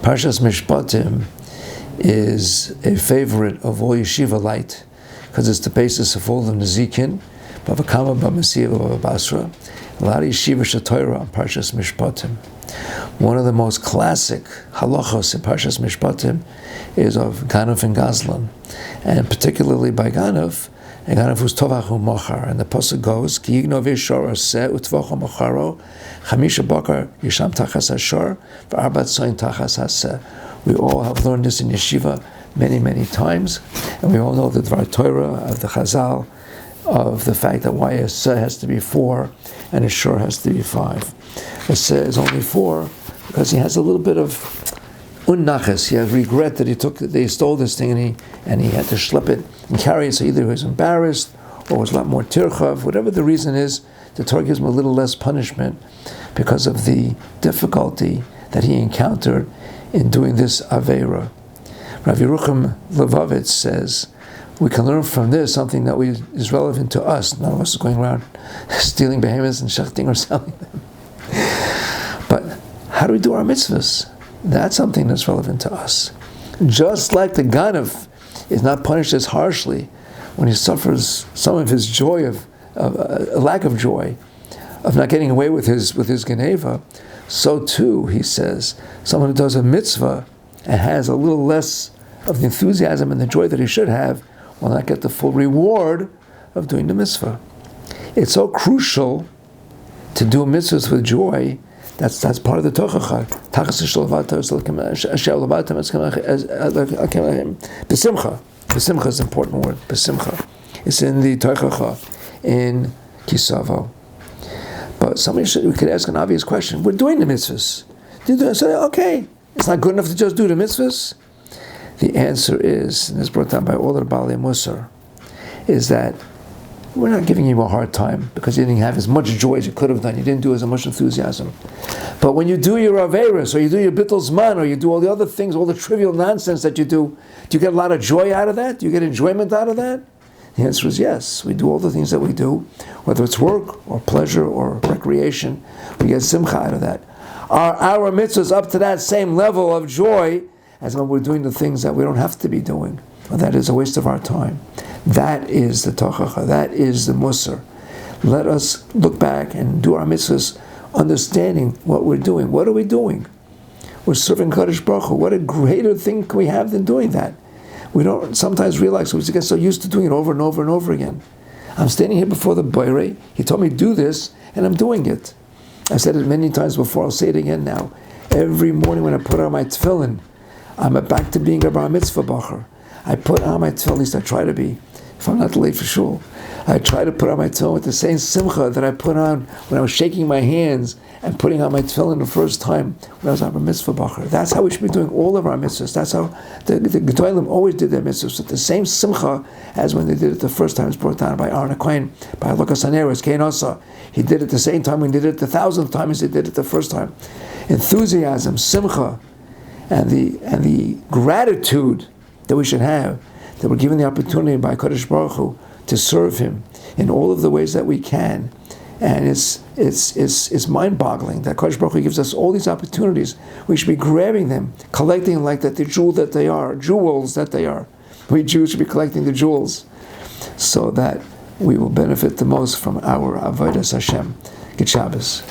Parshas Mishpatim is a favorite of all yeshiva light because it's the basis of all the Nezikin, Bava Kama, Bava Masiya, Bava Basra. A lot of yeshiva Torah on Parshas Mishpatim. One of the most classic halachos in Parshas Mishpatim is of Ganav and Gazlan, and particularly by Ganav, and Ganav who's Tovachu Mochar, and the pasuk goes, Ki yigno v'yishor aseh utvocho mocharo, chamisha bakar yisham tachas hashor, v'arbat soin tachas haseh. We all have learned this in yeshiva many, many times, and we all know the Dvar Torah of the Chazal, of the fact that why a seh has to be 4 and a shor has to be 5. A seh is only 4 because he has a little bit of unnaches. He has regret that they stole this thing and he had to schlep it and carry it. So either he was embarrassed or was a lot more tirchav. Whatever the reason is, the Torah gives him a little less punishment because of the difficulty that he encountered in doing this aveira. Rav Yerucham Levovitz says, we can learn from this something that is relevant to us. None of us is going around stealing behemoths and shechting or selling them. But how do we do our mitzvahs? That's something that's relevant to us. Just like the Ganav is not punished as harshly when he suffers some of his joy of a lack of joy of not getting away with his Geneva, so too, he says, someone who does a mitzvah and has a little less of the enthusiasm and the joy that he should have will not get the full reward of doing the mitzvah. It's so crucial to do mitzvahs with joy. That's part of the tochacha. Besimcha. Besimcha is an important word. Besimcha. It's in the tochacha in Kisavo. But we could ask an obvious question. We're doing the mitzvahs. Say, okay, it's not good enough to just do the mitzvahs. The answer is, and it's brought down by all the Baalei Musar, is that we're not giving you a hard time because you didn't have as much joy as you could have done. You didn't do as much enthusiasm. But when you do your Averis, or you do your Bittul Zman, or you do all the other things, all the trivial nonsense that you do you get a lot of joy out of that? Do you get enjoyment out of that? The answer is yes. We do all the things that we do, whether it's work, or pleasure, or recreation. We get simcha out of that. Are our mitzvahs up to that same level of joy as when we're doing the things that we don't have to be doing? Well, that is a waste of our time. That is the tochacha. That is the musar. Let us look back and do our mitzvahs, understanding what we're doing. What are we doing? We're serving Kadosh Baruch Hu. What a greater thing can we have than doing that? We don't sometimes realize we get so used to doing it over and over and over again. I'm standing here before the Boirei. He told me do this, and I'm doing it. I've said it many times before. I'll say it again now. Every morning when I put on my tefillin, I'm back to being a bar mitzvah bacher. I put on my tefillin, at least I try to be, if I'm not late for shul. I try to put on my tefillin with the same simcha that I put on when I was shaking my hands and putting on my tefillin the first time when I was a bar mitzvah bacher. That's how we should be doing all of our mitzvahs. That's how the Gedolim always did their mitzvahs, with the same simcha as when they did it the first time. It's brought down by Aaron HaKohen, by Lukas Haneres, Kein Osa. He did it the same time when he did it the 1,000th time as he did it the first time. Enthusiasm, simcha, and the gratitude that we should have, that we're given the opportunity by Kadosh Baruch Hu to serve Him in all of the ways that we can. And it's mind-boggling that Kadosh Baruch Hu gives us all these opportunities. We should be grabbing them, collecting them like that the jewels that they are. We Jews should be collecting the jewels so that we will benefit the most from our Avodas Hashem. Good Shabbos.